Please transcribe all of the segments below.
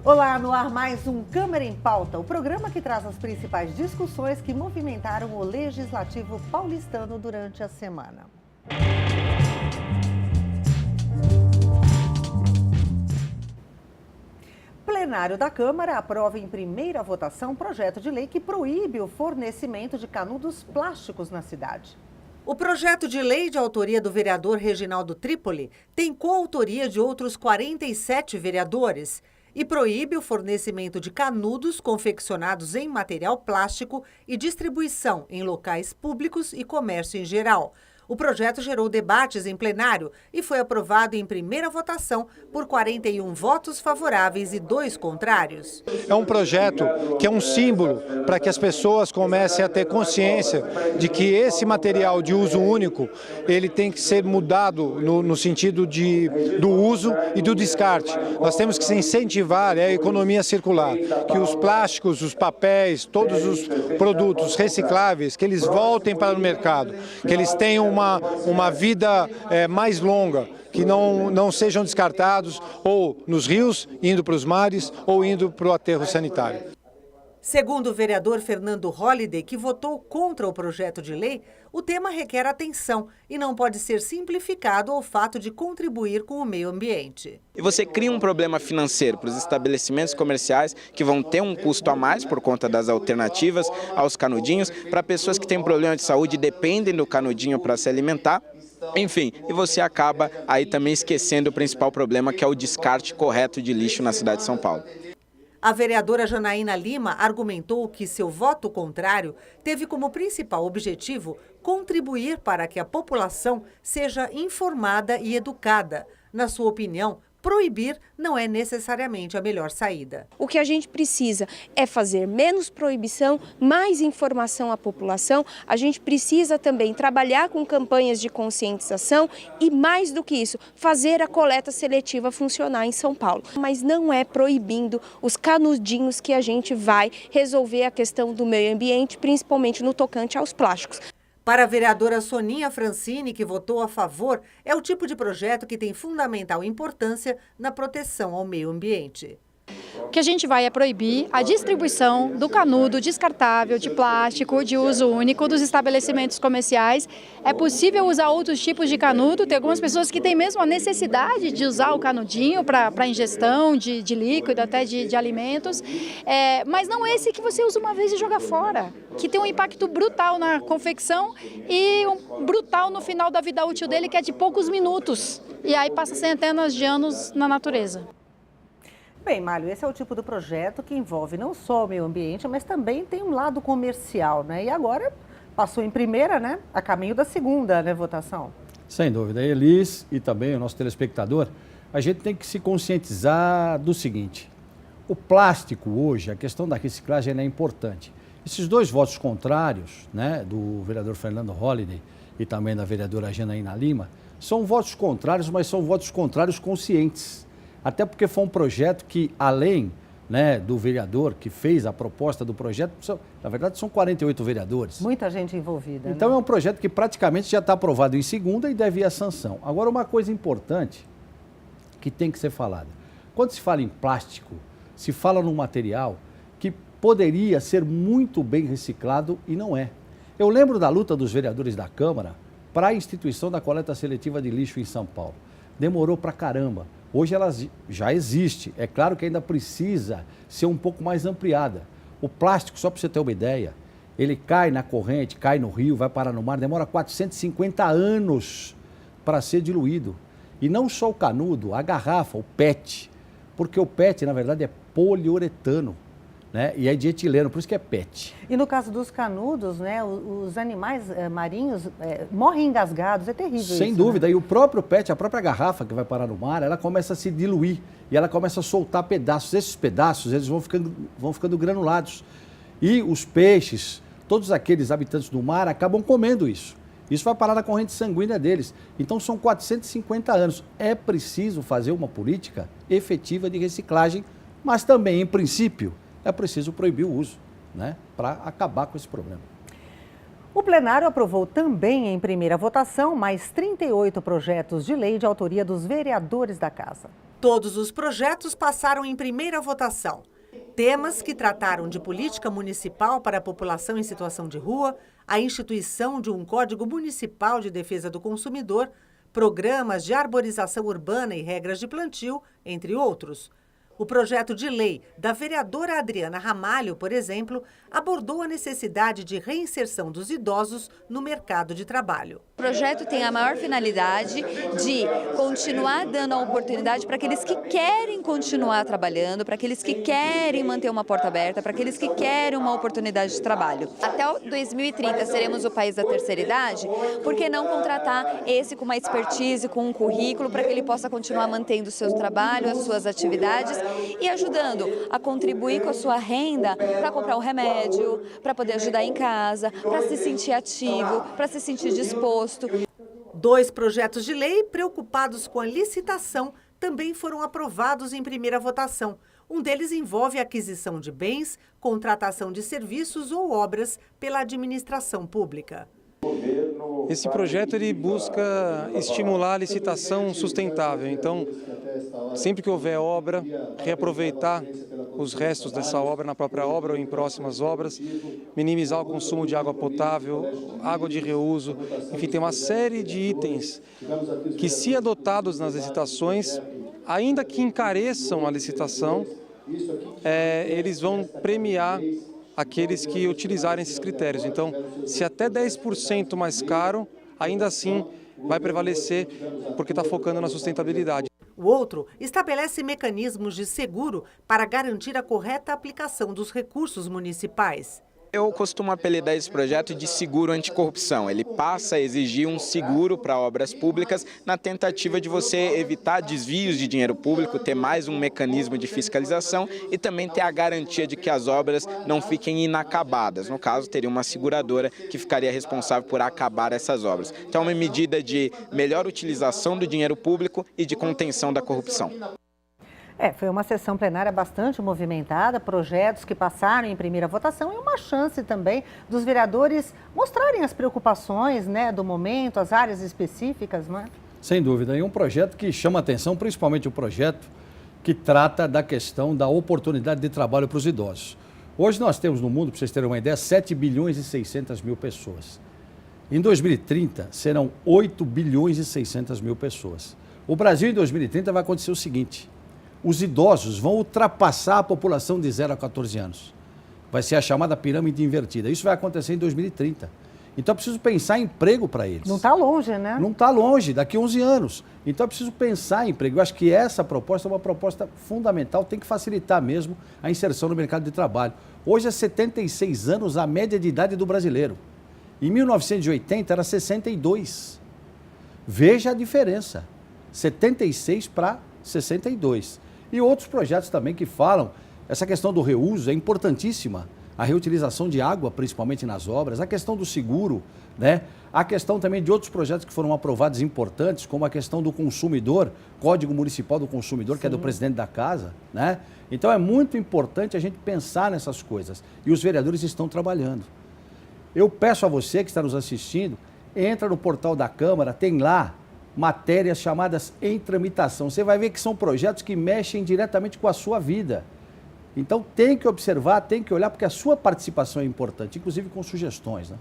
Olá, no ar mais um Câmara em Pauta, o programa que traz as principais discussões que movimentaram o Legislativo paulistano durante a semana. Plenário da Câmara aprova em primeira votação projeto de lei que proíbe o fornecimento de canudos plásticos na cidade. O projeto de lei de autoria do vereador Reginaldo Trípoli tem coautoria de outros 47 vereadores e proíbe o fornecimento de canudos confeccionados em material plástico e distribuição em locais públicos e comércio em geral. O projeto gerou debates em plenário e foi aprovado em primeira votação por 41 votos favoráveis e 2 contrários. É um projeto que é um símbolo para que as pessoas comecem a ter consciência de que esse material de uso único, ele tem que ser mudado no sentido do uso e do descarte. Nós temos que incentivar a economia circular, que os plásticos, os papéis, todos os produtos recicláveis, que eles voltem para o mercado, que eles tenham uma vida mais longa, que não sejam descartados ou nos rios, indo para os mares ou indo para o aterro sanitário. Segundo o vereador Fernando Holliday, que votou contra o projeto de lei, o tema requer atenção e não pode ser simplificado ao fato de contribuir com o meio ambiente. E você cria um problema financeiro para os estabelecimentos comerciais que vão ter um custo a mais por conta das alternativas aos canudinhos, para pessoas que têm problema de saúde e dependem do canudinho para se alimentar. Enfim, e você acaba aí também esquecendo o principal problema, que é o descarte correto de lixo na cidade de São Paulo. A vereadora Janaína Lima argumentou que seu voto contrário teve como principal objetivo contribuir para que a população seja informada e educada. Na sua opinião, proibir não é necessariamente a melhor saída. O que a gente precisa é fazer menos proibição, mais informação à população. A gente precisa também trabalhar com campanhas de conscientização e, mais do que isso, fazer a coleta seletiva funcionar em São Paulo. Mas não é proibindo os canudinhos que a gente vai resolver a questão do meio ambiente, principalmente no tocante aos plásticos. Para a vereadora Soninha Francini, que votou a favor, é o tipo de projeto que tem fundamental importância na proteção ao meio ambiente. O que a gente vai é proibir a distribuição do canudo descartável de plástico de uso único dos estabelecimentos comerciais. É possível usar outros tipos de canudo, tem algumas pessoas que têm mesmo a necessidade de usar o canudinho para ingestão de líquido, até de alimentos, mas não esse que você usa uma vez e joga fora, que tem um impacto brutal na confecção e brutal no final da vida útil dele, que é de poucos minutos, e aí passa centenas de anos na natureza. Bem, Mário, esse é o tipo do projeto que envolve não só o meio ambiente, mas também tem um lado comercial, né? E agora passou em primeira, né? A caminho da segunda, né, votação. Sem dúvida. Elis e também o nosso telespectador, a gente tem que se conscientizar do seguinte: o plástico hoje, a questão da reciclagem é importante. Esses 2 votos contrários, né, do vereador Fernando Holliday e também da vereadora Janaína Lima, são votos contrários, mas são votos contrários conscientes. Até porque foi um projeto que, além, né, do vereador que fez a proposta do projeto, na verdade são 48 vereadores. Muita gente envolvida. Então, né? É um projeto que praticamente já está aprovado em segunda e deve ir à sanção. Agora, uma coisa importante que tem que ser falada. Quando se fala em plástico, se fala num material que poderia ser muito bem reciclado e não é. Eu lembro da luta dos vereadores da Câmara para a instituição da coleta seletiva de lixo em São Paulo. Demorou pra caramba. Hoje ela já existe. É claro que ainda precisa ser um pouco mais ampliada. O plástico, só para você ter uma ideia, ele cai na corrente, cai no rio, vai parar no mar, demora 450 anos para ser diluído. E não só o canudo, a garrafa, o PET. Porque o PET, na verdade, é poliuretano, né? E é de etileno, por isso que é PET. E no caso dos canudos, né, os animais marinhos morrem engasgados, é terrível isso. Sem dúvida, né? E o próprio PET, a própria garrafa que vai parar no mar, ela começa a se diluir e ela começa a soltar pedaços. Esses pedaços, eles vão ficando granulados. E os peixes, todos aqueles habitantes do mar, acabam comendo isso. Isso vai parar na corrente sanguínea deles. Então são 450 anos. É preciso fazer uma política efetiva de reciclagem, mas também, em princípio, é preciso proibir o uso, né, para acabar com esse problema. O plenário aprovou também em primeira votação mais 38 projetos de lei de autoria dos vereadores da Casa. Todos os projetos passaram em primeira votação. Temas que trataram de política municipal para a população em situação de rua, a instituição de um Código Municipal de Defesa do Consumidor, programas de arborização urbana e regras de plantio, entre outros. O projeto de lei da vereadora Adriana Ramalho, por exemplo, abordou a necessidade de reinserção dos idosos no mercado de trabalho. O projeto tem a maior finalidade de continuar dando a oportunidade para aqueles que querem continuar trabalhando, para aqueles que querem manter uma porta aberta, para aqueles que querem uma oportunidade de trabalho. Até 2030 seremos o país da terceira idade, por que não contratar esse com uma expertise, com um currículo, para que ele possa continuar mantendo o seu trabalho, as suas atividades e ajudando a contribuir com a sua renda para comprar um remédio, para poder ajudar em casa, para se sentir ativo, para se sentir disposto. 2 projetos de lei preocupados com a licitação também foram aprovados em primeira votação. Um deles envolve a aquisição de bens, contratação de serviços ou obras pela administração pública. Esse projeto ele busca estimular a licitação sustentável. Então, sempre que houver obra, reaproveitar os restos dessa obra na própria obra ou em próximas obras, minimizar o consumo de água potável, água de reuso, enfim, tem uma série de itens que, se adotados nas licitações, ainda que encareçam a licitação, eles vão premiar aqueles que utilizarem esses critérios. Então, se até 10% mais caro, ainda assim vai prevalecer porque está focando na sustentabilidade. O outro estabelece mecanismos de seguro para garantir a correta aplicação dos recursos municipais. Eu costumo apelidar esse projeto de seguro anticorrupção. Ele passa a exigir um seguro para obras públicas na tentativa de você evitar desvios de dinheiro público, ter mais um mecanismo de fiscalização e também ter a garantia de que as obras não fiquem inacabadas. No caso, teria uma seguradora que ficaria responsável por acabar essas obras. Então, é uma medida de melhor utilização do dinheiro público e de contenção da corrupção. Foi uma sessão plenária bastante movimentada, projetos que passaram em primeira votação e uma chance também dos vereadores mostrarem as preocupações, do momento, as áreas específicas, não é? Sem dúvida, e um projeto que chama atenção, principalmente o projeto que trata da questão da oportunidade de trabalho para os idosos. Hoje nós temos no mundo, para vocês terem uma ideia, 7 bilhões e 600 mil pessoas. Em 2030 serão 8 bilhões e 600 mil pessoas. O Brasil em 2030 vai acontecer o seguinte: os idosos vão ultrapassar a população de 0 a 14 anos. Vai ser a chamada pirâmide invertida. Isso vai acontecer em 2030. Então, é preciso pensar em emprego para eles. Não está longe, né? Não está longe, daqui 11 anos. Então, é preciso pensar em emprego. Eu acho que essa proposta é uma proposta fundamental, tem que facilitar mesmo a inserção no mercado de trabalho. Hoje é 76 anos a média de idade do brasileiro. Em 1980 era 62. Veja a diferença. 76 para 62. E outros projetos também que falam, essa questão do reuso é importantíssima, a reutilização de água, principalmente nas obras, a questão do seguro, a questão também de outros projetos que foram aprovados importantes, como a questão do consumidor, Código Municipal do Consumidor, Sim. que é do presidente da Casa, Então é muito importante a gente pensar nessas coisas, e os vereadores estão trabalhando. Eu peço a você que está nos assistindo, entra no portal da Câmara, tem lá matérias chamadas em tramitação. Você vai ver que são projetos que mexem diretamente com a sua vida. Então tem que observar, tem que olhar, porque a sua participação é importante, inclusive com sugestões.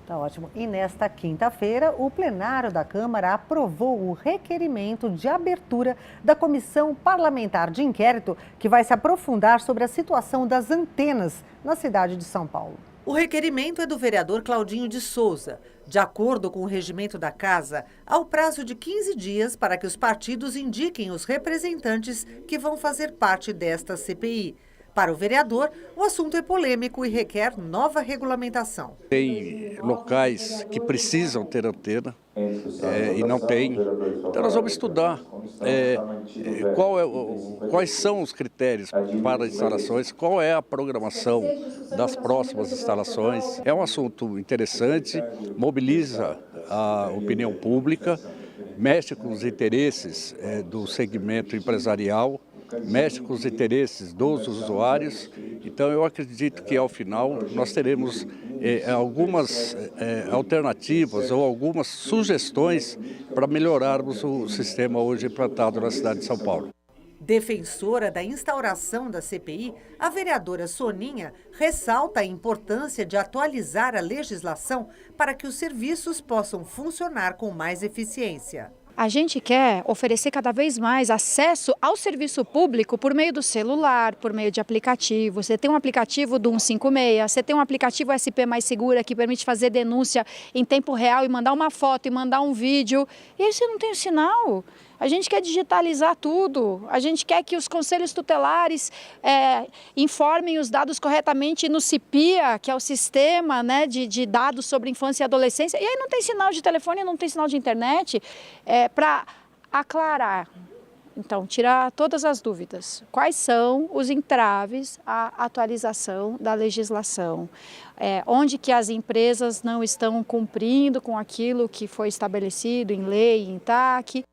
Tá ótimo. E nesta quinta-feira, o plenário da Câmara aprovou o requerimento de abertura da Comissão Parlamentar de Inquérito, que vai se aprofundar sobre a situação das antenas na cidade de São Paulo. O requerimento é do vereador Claudinho de Souza. De acordo com o regimento da Casa, há o prazo de 15 dias para que os partidos indiquem os representantes que vão fazer parte desta CPI. Para o vereador, o assunto é polêmico e requer nova regulamentação. Tem locais que precisam ter antena e não tem. Então nós vamos estudar quais são os critérios para as instalações, qual é a programação das próximas instalações. É um assunto interessante, mobiliza a opinião pública, mexe com os interesses do segmento empresarial, mexe com os interesses dos usuários. Então eu acredito que ao final nós teremos algumas alternativas ou algumas sugestões para melhorarmos o sistema hoje implantado na cidade de São Paulo. Defensora da instauração da CPI, a vereadora Soninha ressalta a importância de atualizar a legislação para que os serviços possam funcionar com mais eficiência. A gente quer oferecer cada vez mais acesso ao serviço público por meio do celular, por meio de aplicativo. Você tem um aplicativo do 156, você tem um aplicativo SP Mais Segura que permite fazer denúncia em tempo real e mandar uma foto e mandar um vídeo. E aí você não tem o sinal. A gente quer digitalizar tudo, a gente quer que os conselhos tutelares informem os dados corretamente no CIPIA, que é o sistema, né, de dados sobre infância e adolescência, e aí não tem sinal de telefone, não tem sinal de internet, para aclarar, então tirar todas as dúvidas. Quais são os entraves à atualização da legislação? Onde que as empresas não estão cumprindo com aquilo que foi estabelecido em lei, em TAC?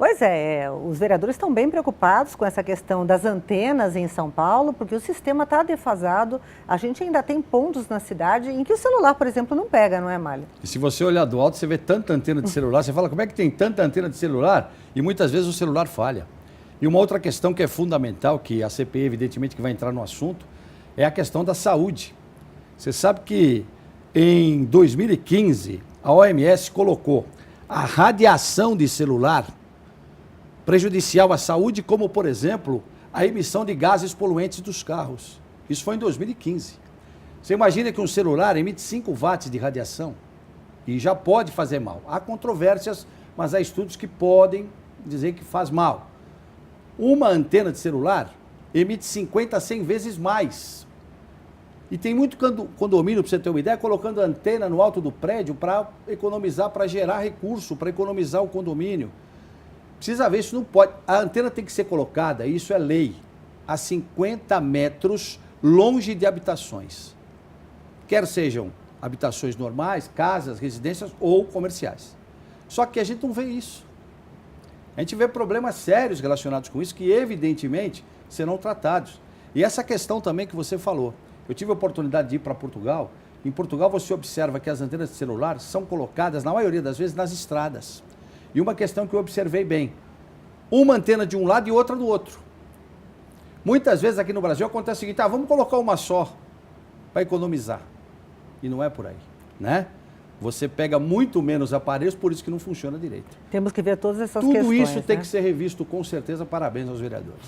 Pois é, os vereadores estão bem preocupados com essa questão das antenas em São Paulo, porque o sistema está defasado. A gente ainda tem pontos na cidade em que o celular, por exemplo, não pega, não é, Mália? E se você olhar do alto, você vê tanta antena de celular, você fala, como é que tem tanta antena de celular? E muitas vezes o celular falha. E uma outra questão que é fundamental, que a CPI evidentemente que vai entrar no assunto, é a questão da saúde. Você sabe que em 2015, a OMS colocou a radiação de celular prejudicial à saúde, como, por exemplo, a emissão de gases poluentes dos carros. Isso foi em 2015. Você imagina que um celular emite 5 watts de radiação e já pode fazer mal. Há controvérsias, mas há estudos que podem dizer que faz mal. Uma antena de celular emite 50 a 100 vezes mais. E tem muito condomínio, para você ter uma ideia, colocando antena no alto do prédio para economizar, para gerar recurso, para economizar o condomínio. Precisa ver, isso não pode. A antena tem que ser colocada, isso é lei, a 50 metros longe de habitações. Quer sejam habitações normais, casas, residências ou comerciais. Só que a gente não vê isso. A gente vê problemas sérios relacionados com isso que, evidentemente, serão tratados. E essa questão também que você falou. Eu tive a oportunidade de ir para Portugal. Em Portugal você observa que as antenas de celular são colocadas, na maioria das vezes, nas estradas. E uma questão que eu observei bem, uma antena de um lado e outra do outro. Muitas vezes aqui no Brasil acontece o seguinte, vamos colocar uma só para economizar. E não é por aí, né? Você pega muito menos aparelhos, por isso que não funciona direito. Temos que ver todas essas questões. Tudo isso tem que ser revisto com certeza, parabéns aos vereadores.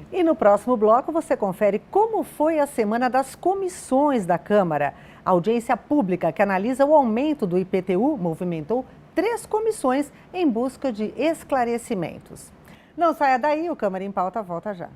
E no próximo bloco você confere como foi a semana das comissões da Câmara. A audiência pública que analisa o aumento do IPTU movimentou 3 comissões em busca de esclarecimentos. Não saia daí, o Câmara em Pauta volta já.